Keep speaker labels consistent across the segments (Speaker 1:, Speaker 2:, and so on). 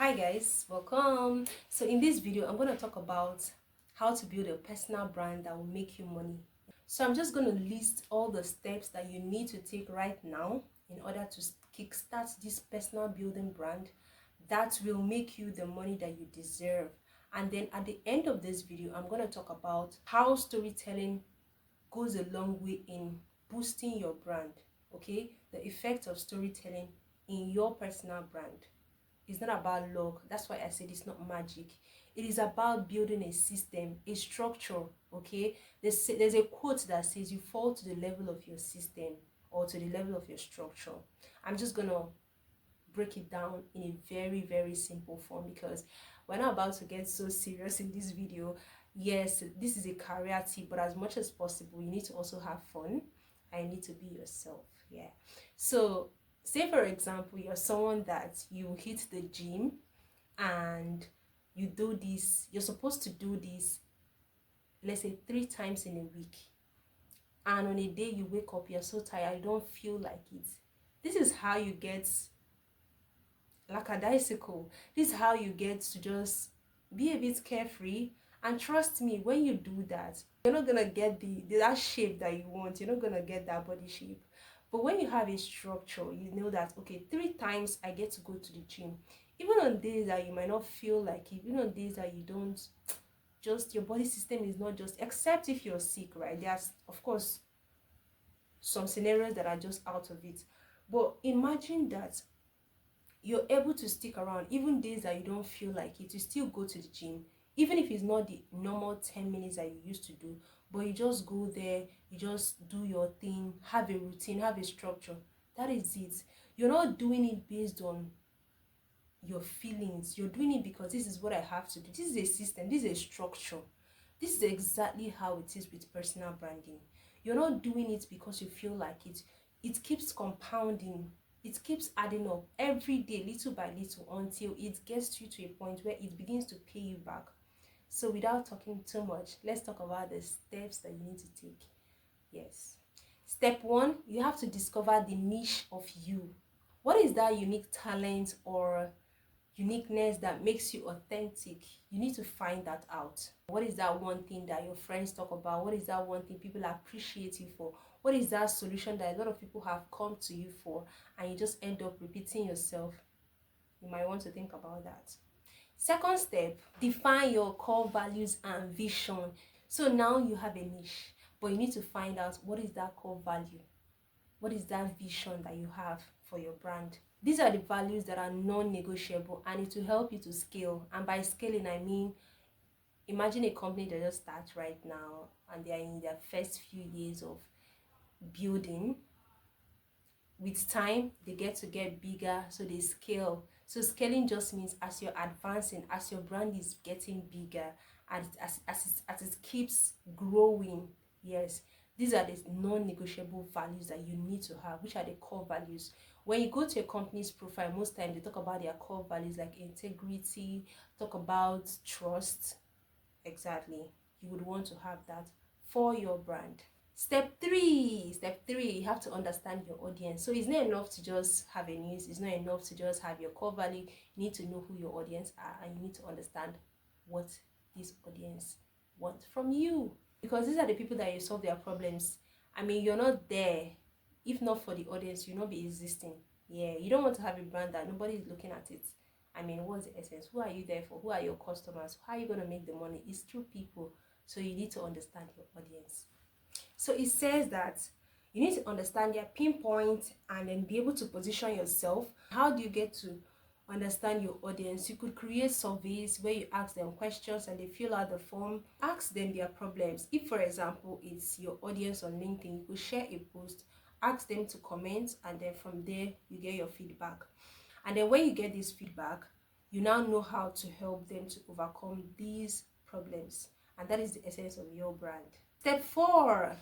Speaker 1: Hi guys, welcome. So in this video I'm going to talk about how to build a personal brand that will make you money. So I'm just going to list all the steps that you need to take right now in order to kickstart this personal building brand that will make you the money that you deserve. And then at the end of this video I'm going to talk about how storytelling goes a long way in boosting your brand. Okay, the effect of storytelling in your personal brand. It's not about luck. That's why I said it's not magic. It is about building a system, a structure. Okay, there's a quote that says you fall to the level of your system or to the level of your structure. I'm just gonna break it down in a very simple form because we're not about to get so serious in this video. Yes, this is a career tip, but as much as possible you need to also have fun and you need to be yourself. Yeah, so say for example you're someone that you hit the gym and you do this, you're supposed to do this, let's say 3 times in a week, and on a day you wake up you're so tired you don't feel like it. This is how you get lackadaisical. This is how you get to just be a bit carefree. And trust me, when you do that, you're not gonna get that shape that you want. You're not gonna get that body shape. But when you have a structure, you know that okay, 3 times I get to go to the gym. Even on days that you might not feel like it, even on days that you don't, just your body system is not just, except if you're sick, right? There's of course some scenarios that are just out of it. But imagine that you're able to stick around even days that you don't feel like it. You still go to the gym, even if it's not the normal 10 minutes that you used to do, but you just go there, you just do your thing, have a routine, have a structure. That is it. You're not doing it based on your feelings. You're doing it because this is what I have to do. This is a system, this is a structure. This is exactly how it is with personal branding. You're not doing it because you feel like it. It keeps compounding. It keeps adding up every day, little by little, until it gets you to a point where it begins to pay you back. So without talking too much, let's talk about the steps that you need to take. Yes. Step 1, you have to discover the niche of you. What is that unique talent or uniqueness that makes you authentic? You need to find that out. What is that one thing that your friends talk about? What is that one thing people appreciate you for? What is that solution that a lot of people have come to you for and you just end up repeating yourself? You might want to think about that. Second step, define your core values and vision. So now you have a niche, but you need to find out what is that core value. What is that vision that you have for your brand? These are the values that are non-negotiable and it will help you to scale. And by scaling, I mean, imagine a company that just starts right now and they are in their first few years of building. With time, they get bigger, so they scale. So scaling just means as you're advancing, as your brand is getting bigger, and as it keeps growing. Yes, these are the non-negotiable values that you need to have, which are the core values. When you go to a company's profile, most times they talk about their core values like integrity, talk about trust. Exactly, you would want to have that for your brand. Step three, you have to understand your audience. So it's not enough to just have a news, it's not enough to just have your core value. You need to know who your audience are and you need to understand what this audience want from you, because these are the people that you solve their problems. I mean, you're not there if not for the audience, you'll not be existing. Yeah, you don't want to have a brand that nobody is looking at it. I mean, what's the essence? Who are you there for? Who are your customers? How are you going to make the money? It's through people. So you need to understand your audience. So it says that you need to understand their pinpoint and then be able to position yourself. How do you get to understand your audience? You could create surveys where you ask them questions and they fill out the form. Ask them their problems. If, for example, it's your audience on LinkedIn, you could share a post, ask them to comment, and then from there you get your feedback. And then when you get this feedback, you now know how to help them to overcome these problems. And that is the essence of your brand. Step four,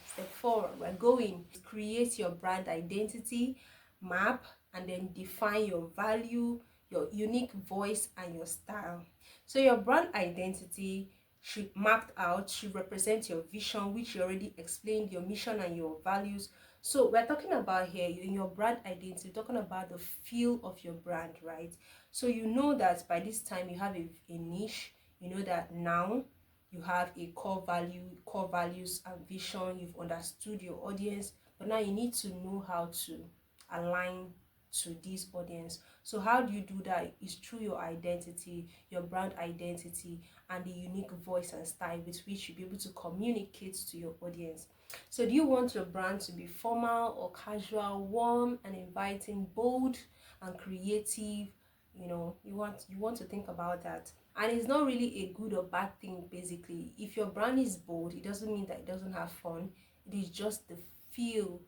Speaker 1: we're going to create your brand identity, map, and then define your value, your unique voice, and your style. So your brand identity should mapped out, should represent your vision, which you already explained, your mission and your values. So we're talking about here in your brand identity, talking about the feel of your brand, right? So you know that by this time you have a niche. You know that now you have a core values and vision. You've understood your audience, but now you need to know how to align to this audience. So how do you do that? Is through your identity, your brand identity, and the unique voice and style with which you'll be able to communicate to your audience. So do you want your brand to be formal or casual, warm and inviting, bold and creative? You want to think about that. And it's not really a good or bad thing. Basically, if your brand is bold, it doesn't mean that it doesn't have fun. It is just the feel.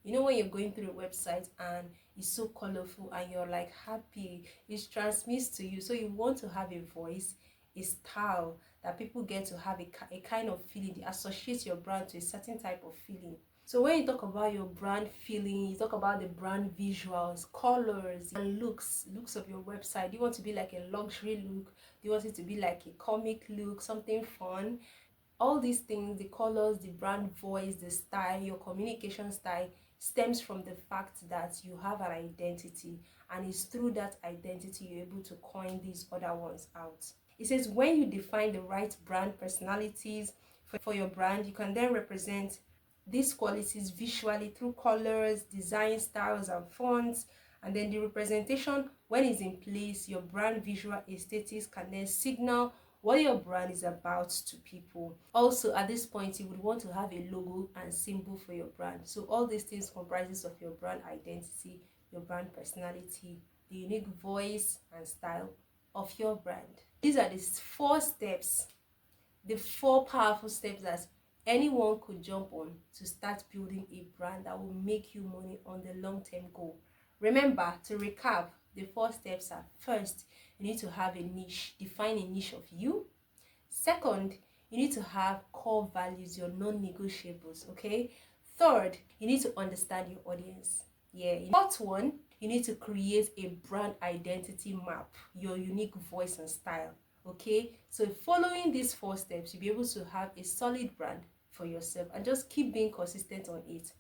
Speaker 1: When you're going through a website and it's so colorful and you're like happy, it transmits to you. So you want to have a voice, a style that people get to have a kind of feeling. They associate your brand to a certain type of feeling. So when you talk about your brand feeling, you talk about the brand visuals, colors, and looks of your website. Do you want to be like a luxury look? Do you want it to be like a comic look, something fun? All these things, the colors, the brand voice, the style, your communication style, stems from the fact that you have an identity, and it's through that identity you're able to coin these other ones out. It says when you define the right brand personalities for your brand, you can then represent these qualities visually through colors, design styles, and fonts. And then the representation, when it's in place, your brand visual aesthetics can then signal what your brand is about to people. Also, at this point, you would want to have a logo and symbol for your brand. So all these things comprises of your brand identity, your brand personality, the unique voice and style of your brand. These are the 4 steps, the 4 powerful steps that anyone could jump on to start building a brand that will make you money on the long-term goal. Remember, to recap, the 4 steps are: first, you need to have a niche, define a niche of you. Second, you need to have core values, your non-negotiables, okay? Third, you need to understand your audience. Fourth one, you need to create a brand identity map, your unique voice and style. Okay, so following these 4 steps, you'll be able to have a solid brand for yourself, and just keep being consistent on it.